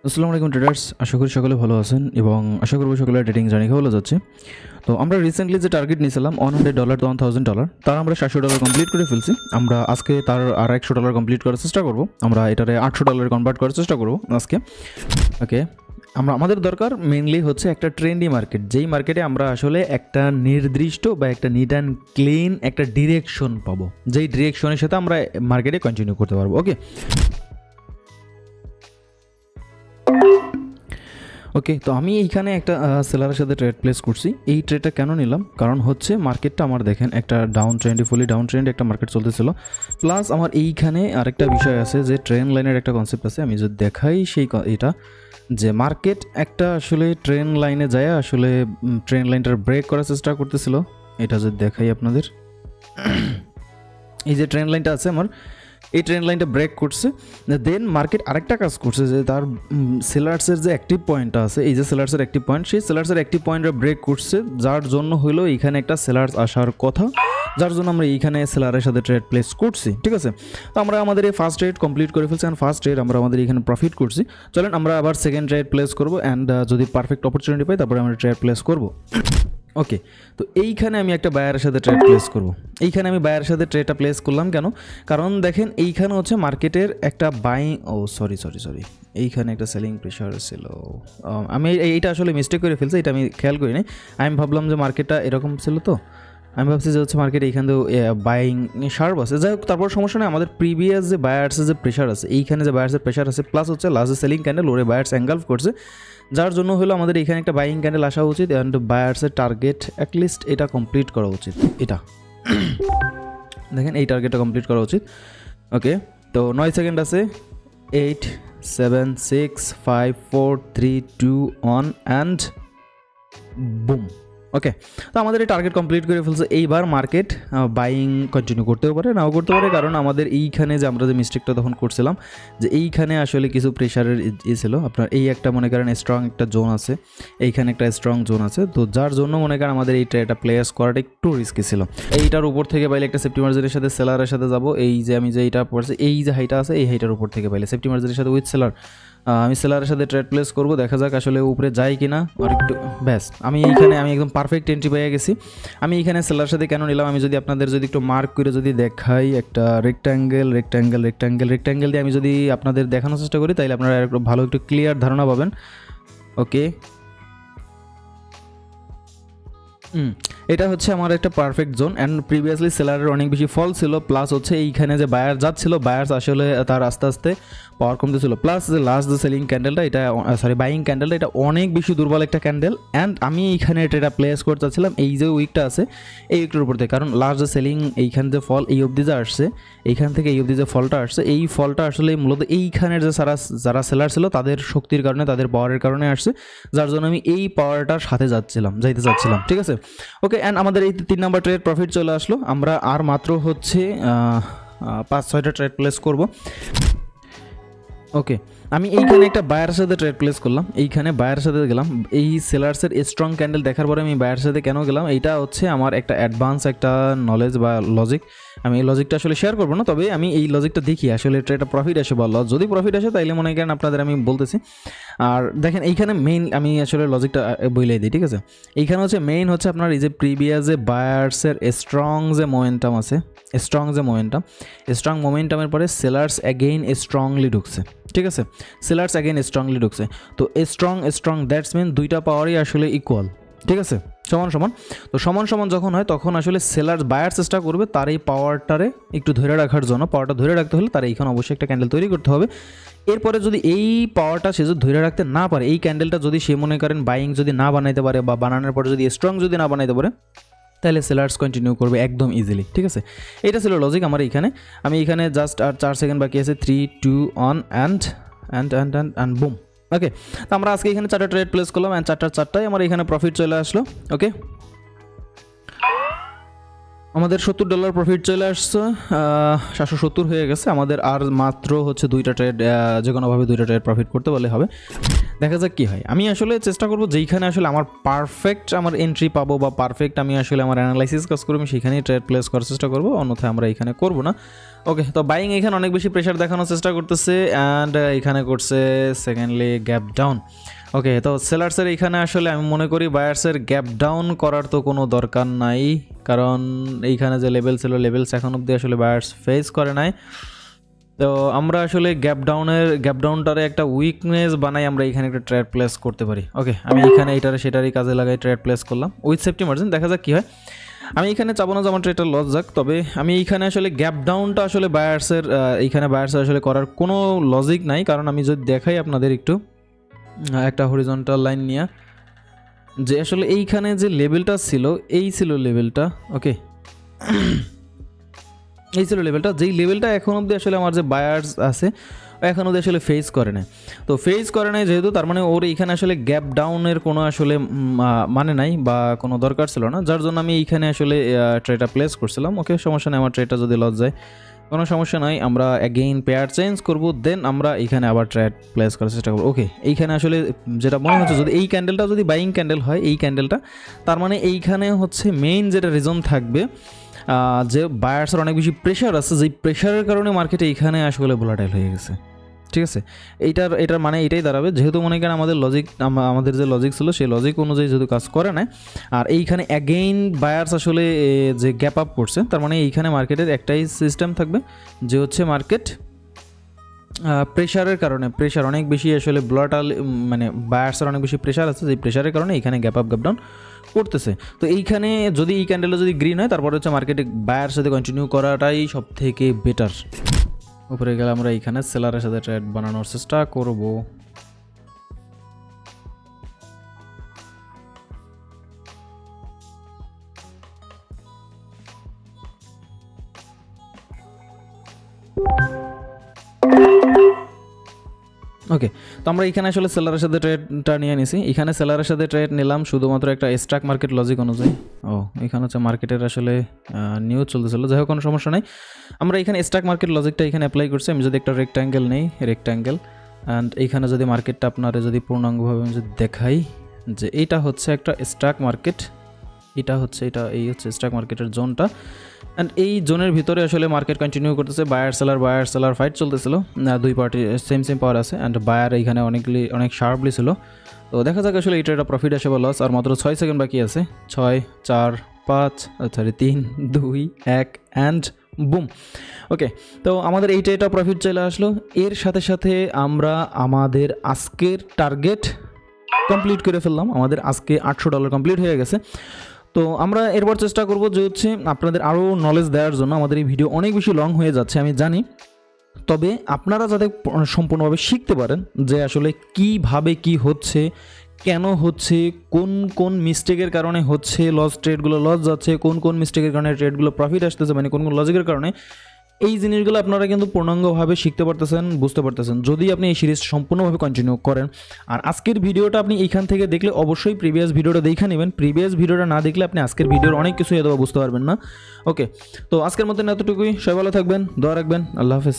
আসসালামু আলাইকুম ট্রেডার্স, আশা করি সকলে ভালো আছেন এবং আশা করব সকলের ট্রেডিং জার্নি ভালো যাচ্ছে। তো আমরা রিসেন্টলি যে টার্গেট নিয়েছিলাম $100 to $1000, তার আমরা $700 কমপ্লিট করে ফেলছি। আমরা আজকে তার আর $100 কমপ্লিট করার চেষ্টা করব। আমরা এটারে $800 কনভার্ট করার চেষ্টা করব আজকে। ওকে, আমাদের দরকার মেইনলি হচ্ছে একটা ট্রেন্ডি মার্কেট, যেই মার্কেটে আমরা আসলে একটা নির্দিষ্ট বা একটা নিট অ্যান্ড ক্লিন একটা ডিরেকশন পাবো, যেই ডিরেকশনের সাথে আমরা মার্কেটে কন্টিনিউ করতে পারবো। ওকে, তো আমি এইখানে একটা সেলারের সাথে ট্রেড প্লেস করছি। এই ট্রেডটা কেন নিলাম, কারণ হচ্ছে মার্কেটটা আমার দেখেন একটা ডাউন ট্রেন্ডে, ফুলি ডাউন ট্রেন্ড একটা মার্কেট চলতেছিল। প্লাস আমার এইখানে আরেকটা বিষয় আছে যে ট্রেন লাইনের একটা কনসেপ্ট আছে, আমি যদি দেখাই সেই এটা যে মার্কেট একটা আসলে ট্রেন লাইনে যায়, আসলে ট্রেন লাইনটার ব্রেক করার চেষ্টা করতেছিল। এটা যদি দেখাই আপনাদের, এই যে ট্রেন লাইনটা আছে আমার, এই ট্রেন লাইনটা ব্রেক করছে। দেন মার্কেট আরেকটা কাজ করছে যে তার সেলার্সের যে অ্যাক্টিভ পয়েন্টটা আছে, এই যে সেলার্সের অ্যাক্টিভ পয়েন্ট, সেই সেলার্সের অ্যাক্টিভ পয়েন্টটা ব্রেক করছে, যার জন্য হলো এইখানে একটা সেলার্স আসার কথা, যার জন্য আমরা এইখানে সেলারের সাথে ট্রেড প্লেস করছি। ঠিক আছে, তো আমরা আমাদের এই ফার্স্ট ট্রেড কমপ্লিট করে ফেলছি, অ্যান্ড ফার্স্ট ট্রেড আমরা আমাদের এখানে প্রফিট করছি। চলেন আমরা আবার সেকেন্ড ট্রেড প্লেস করবো, অ্যান্ড যদি পারফেক্ট অপরচুনিটি পাই তারপরে আমরা ট্রেড প্লেস করবো। ওকে, তো এইখানে আমি একটা বায়ারের সাথে ট্রেড প্লেস করব। এইখানে আমি বায়ারের সাথে ট্রেডটা প্লেস করলাম কেন, কারণ দেখেন এইখানে হচ্ছে মার্কেটের একটা সরি এইখানে একটা সেলিং প্রেশার ছিল। আমি এইটা আসলে মিস্টেক করে ফেলছি, এটা আমি খেয়াল করিনি। আমি ভাবলাম যে মার্কেটটা এরকম ছিল, তো আমি ভাবছি যে হচ্ছে মার্কেট এইখান থেকে বাইং শার্প আছে। যাই হোক, তারপর সমস্যা নেই। আমাদের প্রিভিয়াস যে বায়ার্সের যে প্রেশার আছে, এইখানে যে বায়ার্সের প্রেশার আছে, প্লাস হচ্ছে লাস্ট সেলিং ক্যান্ডেল ওরে বায়ার্স এঙ্গালফ করছে, যার জন্য হলো আমাদের এখানে একটা বাইং ক্যান্ডেল আসা উচিত, অ্যান্ড বায়ার্সের টার্গেট অ্যাটলিস্ট এটা কমপ্লিট করা উচিত। এটা দেখেন, এই টার্গেটটা কমপ্লিট করা উচিত। ওকে, তো 9 সেকেন্ড আছে। 8 7 6 5 4 3 2 1 অ্যান্ড বুম। ওকে, তো আমাদের এই টার্গেট কমপ্লিট করে ফেলছে। এইবার মার্কেট বাইং কন্টিনিউ করতেও পারে, নাও করতে পারে, কারণ আমাদের এইখানে যে আমরা যে মিস্টেকটা তখন করছিলাম, যে এইখানে আসলে কিছু প্রেশারের ছিল আপনার, এই একটা মনে করেন স্ট্রং একটা জোন আছে, এইখানে একটা স্ট্রং জোন আছে, তো যার জন্য মনে করেন আমাদের এই ট্রেডটা প্লেস করাটা একটু রিস্কি ছিল। এইটার উপর থেকে পাইলে একটা সেফটি মার্জিনের সাথে সেলারের সাথে যাব, এই যে আমি যে এইটা পড়ছি, এই যে হাইটা আছে, এই হাইটার উপর থেকে পাইলে সেফটি মার্জিনের সাথে উইথ সেলার আমি সেলারের সাথে ট্রেড প্লেস করব, দেখা যাক আসলে উপরে যায় কিনা। আর একটু ব্যাস, আমি একদম পারফেক্ট এন্ট্রি পেয়ে গেছি। আমি এইখানে সেলারের সাথে কেন নিলাম, আমি যদি আপনাদের যদি একটু মার্ক করে যদি দেখাই, একটা রেক্ট্যাঙ্গেল দিয়ে আমি যদি আপনাদের দেখানোর চেষ্টা করি, তাহলে আপনারা একটু ভালো একটু ক্লিয়ার ধারণা পাবেন। ওকে, এটা হচ্ছে আমার একটা পারফেক্ট জোন, অ্যান্ড প্রিভিয়াসলি সেলারের অনেক বেশি ফল ছিল, প্লাস হচ্ছে এইখানে যে বায়ার যাচ্ছিল, বায়ার্স আসলে তার আস্তে আস্তে পাওয়ার কমতেছিল, প্লাস যে লাস্ট যে সেলিং ক্যান্ডেলটা, এটা বাইং ক্যান্ডেলটা, এটা অনেক বেশি দুর্বল একটা ক্যান্ডেল, অ্যান্ড আমি এইখানে এটা প্লেস করতে চাচ্ছিলাম এই যে উইকটা আছে, এই উইকটার উপর থেকে, কারণ লাস্ট যে সেলিং এইখানে যে ফল এই অবধি যে আসছে, এইখান থেকে এই অবধি যে ফলটা আসছে, এই ফলটা আসলে মূলত এইখানের যে যারা সেলার ছিল তাদের শক্তির কারণে, তাদের পাওয়ারের কারণে আসছে, যার জন্য আমি এই পাওয়ারটার সাথে যাইতে চাচ্ছিলাম। ঠিক আছে, ওকে, অ্যান্ড আমাদের এই 3 নাম্বার ট্রেড প্রফিট চলে আসলো। আমরা আর মাত্র হচ্ছে 5-6টা ট্রেড প্লেস করব। ওকে, আমি এইখানে একটা বায়ারের সাথে ট্রেড প্লেস করলাম, এইখানে বায়ারের সাথে গেলাম। এই সেলার্সের স্ট্রং ক্যান্ডেল দেখার পরে আমি বায়ারের সাথে কেন গেলাম, এইটা হচ্ছে আমার একটা অ্যাডভান্স একটা নলেজ বা লজিক। আমি এই লজিকটা আসলে শেয়ার করবো না, তবে আমি এই লজিকটা দেখি আসলে ট্রেডটা প্রফিট আসে বা লস। যদি প্রফিট আসে তাইলে মনে করেন আপনাদের আমি বলতেছি। আর দেখেন এইখানে মেইন আমি আসলে লজিকটা বইলাই দিই। ঠিক আছে, এইখানে হচ্ছে মেইন হচ্ছে আপনার এই যে প্রিভিয়াস যে বায়ার্সের স্ট্রং যে মোমেন্টাম আছে, স্ট্রং মোমেন্টামের পরে সেলার্স অ্যাগেইন স্ট্রংলি ঢুকছে। ঠিক আছে, সেলার্স অ্যাগেইন স্ট্রংলি ঢুকছে, তো স্ট্রং দ্যাটস মিন দুইটা পাওয়ারই আসলে ইকুয়াল। ঠিক আছে, সমান। তো সমান যখন হয় তখন আসলে সেলার্স বায়ার চেষ্টা করবে তার এই পাওয়ারটারে একটু ধরে রাখার জন্য। পাওয়ারটা ধরে রাখতে হলে তার এইখানে অবশ্যই একটা ক্যান্ডেল তৈরি করতে হবে। এরপরে যদি এই পাওয়ারটা সে যদি ধরে রাখতে না পারে, এই ক্যান্ডেলটা যদি সে মনে করেন বাইং যদি না বানাইতে পারে, বা বানানোর পরে যদি স্ট্রং যদি না বানাইতে পারে, তাহলে সেলার্স কন্টিনিউ করবে একদম ইজিলি। ঠিক আছে, এটা ছিল লজিক আমার এইখানে। আমি এখানে জাস্ট আর 4 সেকেন্ড বাকি আছে, 3 2 1 অ্যান্ড বুম। ওকে, তো আমরা আজকে এখানে 4টা ট্রেড প্লেস করলাম, অ্যান্ড 4টায় আমার এখানে প্রফিট চলে আসলো। ওকে, আমাদের $70 প্রফিট চলে আসছে, 770 হয়ে গেছে। আমাদের আর মাত্র হচ্ছে 2টা ট্রেড, যে কোনোভাবে 2টা ট্রেড প্রফিট করতে বলে হবে। দেখা যাক কী হয়। আমি আসলে চেষ্টা করব যেইখানে আসলে আমার পারফেক্ট আমার এন্ট্রি পাবো বা পারফেক্ট আমি আসলে আমার অ্যানালাইসিস কাজ করবো, আমি সেখানেই ট্রেড প্লেস করার চেষ্টা করবো, অন্যথায় আমরা এখানে করব না। ওকে, তো বাইং এখানে অনেক বেশি প্রেশার দেখানোর চেষ্টা করতেছে অ্যান্ড এখানে করছে সেকেন্ডলি গ্যাপ ডাউন। ওকে, তো সেলার্সের এখানে আসলে আমি মনে করি বায়ার্সের গ্যাপ ডাউন করার তো কোনো দরকার নাই, কারণ এইখানে যে লেভেল ছিল লেভেলস এখন অবধি আসলে বায়ার্স ফেস করে নাই। তো আমরা আসলে গ্যাপ ডাউনটারে একটা উইকনেস বানাই, আমরা এখানে একটা ট্রেড প্লেস করতে পারি। ওকে, আমি এখানে এটারে সেটারই কাজে লাগাই ট্রেড প্লেস করলাম উইথ সেফটি মার্জিন। দেখা যাক কী হয়। আমি এখানে চাবো না যে আমার ট্রেডটা লস যাক, তবে আমি এইখানে আসলে গ্যাপ ডাউনটা আসলে বায়ার্সের আসলে করার কোনো লজিক নাই, কারণ আমি যদি দেখাই আপনাদের একটু একটা হরিজন্টাল লাইন নিয়ে, যে আসলে এইখানে যে লেভেলটা ছিল এই ছিল লেভেলটা। ওকে, এই ছিল লেভেলটা, যেই লেভেলটা এখন অবধি আসলে আমার যে বায়ার্স আছে এখন অবধি আসলে ফেস করে নাই। তো ফেস করে নাই যেহেতু, তার মানে ওর এইখানে আসলে গ্যাপ ডাউনের কোনো আসলে মানে নাই বা কোনো দরকার ছিল না, যার জন্য আমি এইখানে আসলে ট্রেডটা প্লেস করছিলাম। ওকে, সমস্যা নেই, আমার ট্রেডটা যদি লস যায় কোনো সমস্যা নাই, আমরা অ্যাগেইন পেয়ার চেঞ্জ করব, দেন আমরা এইখানে আবার ট্রেড প্লেস করার চেষ্টা করবো। ওকে, এইখানে আসলে যেটা মনে হচ্ছে যদি এই ক্যান্ডেলটা যদি বাইং ক্যান্ডেল হয়, এই ক্যান্ডেলটা, তার মানে এইখানে হচ্ছে মেইন যেটা রিজন থাকবে যে বায়ার্সের অনেক বেশি প্রেশার আছে, যেই প্রেশারের কারণে মার্কেটে এইখানে আসলে ভোলাটাইল হয়ে গেছে। ঠিক আছে, এটার মানে এটাই দাঁড়াবে, যেহেতু মনে করেন আমাদের যে লজিক ছিল সেই লজিক অনুযায়ী যেহেতু কাজ করে না, আর এইখানে অ্যাগেইন বায়ার্স আসলে যে গ্যাপ আপ করছে, তার মানে এইখানে মার্কেটের একটাই সিস্টেম থাকবে, যে হচ্ছে মার্কেট প্রেশারের কারণে, প্রেশার অনেক বেশি আসলে ভোলাটাইল, মানে বায়ার্সের অনেক বেশি প্রেশার আছে, যে প্রেশারের কারণে এইখানে গ্যাপ আপ গ্যাপ ডাউন করতেছে। তো এইখানে যদি এই ক্যান্ডেলটা যদি গ্রিন হয়, তারপরে হচ্ছে মার্কেটে বায়ার সাথে কন্টিনিউ করাটাই সব থেকে বেটার। উপরে গেলে আমরা এইখানে সেলারের সাথে ট্রেড বানানোর চেষ্টা করব। ওকে, তো আমরা এখানে আসলে সেলারের সাথে ট্রেডটা নিয়ে নিছি। এখানে সেলারের সাথে ট্রেড নিলাম শুধুমাত্র একটা স্টক মার্কেট লজিক অনুযায়ী। এখানে হচ্ছে মার্কেটের আসলে নিউজ চলতেছিল, যাই হোক কোনো সমস্যা নাই, আমরা এখানে স্টক মার্কেট লজিকটা এখানে অ্যাপ্লাই করছি। আমি যদি একটা রেক্ট্যাঙ্গেল নেই, রেক্ট্যাঙ্গেল, অ্যান্ড এইখানে যদি মার্কেটটা আপনারা যদি পূর্ণাঙ্গভাবে আমি যদি দেখাই, যে এইটা হচ্ছে একটা স্টক মার্কেট, এই হচ্ছে স্টক মার্কেটের জোনটা, অ্যান্ড এই জোনের ভিতরে আসলে মার্কেট কন্টিনিউ করতেছে, বায়ার সেলার ফাইট চলতেছিল, দুই পার্টি সেম পাওয়ার আছে, অ্যান্ড বায়ার এইখানে অনেক শার্পলি ছিল। তো দেখা যাক আসলে এই ট্রেডটা প্রফিট আসে বা লস। আর মাত্র 6 সেকেন্ড বাকি আছে, 6 4 5 3 2 1 অ্যান্ড বুম। ওকে, তো আমাদের এই ট্রেডটা প্রফিট চলে আসলো। এর সাথে সাথে আমরা আমাদের আজকের টার্গেট কমপ্লিট করে ফেললাম, আমাদের আজকে $800 কমপ্লিট হয়ে গেছে। তো আমরা এরপর চেষ্টা করব যে হচ্ছে আপনাদের আরও নলেজ দেওয়ার জন্য, আমাদের এই ভিডিও অনেক বেশি লং হয়ে যাচ্ছে আমি জানি, তবে আপনারা যাতে সম্পূর্ণভাবে শিখতে পারেন যে আসলে কিভাবে কি হচ্ছে, কেন হচ্ছে, কোন কোন মিস্টেকের কারণে হচ্ছে ট্রেডগুলো লস যাচ্ছে, কোন মিস্টেকের কারণে ট্রেডগুলো প্রফিট আসতেছে, মানে কোন লজিকের কারণে, এই জিনিসগুলো আপনারা কিন্তু পূর্ণাঙ্গভাবে শিখতে পারতেছেন, বুঝতে পারতেছেন যদি আপনি এই সিরিজ সম্পূর্ণভাবে কন্টিনিউ করেন। আর আজকের ভিডিওটা আপনি এইখান থেকে দেখলে অবশ্যই প্রিভিয়াস ভিডিওটা দেখে নেবেন, প্রিভিয়াস ভিডিওটা না দেখলে আপনি আজকের ভিডিওর অনেক কিছু বুঝতে পারবেন না। ওকে, তো আজকের মতো এতটুকুই, সবাই ভালো থাকবেন, দোয়া রাখবেন, আল্লাহ হাফেজ।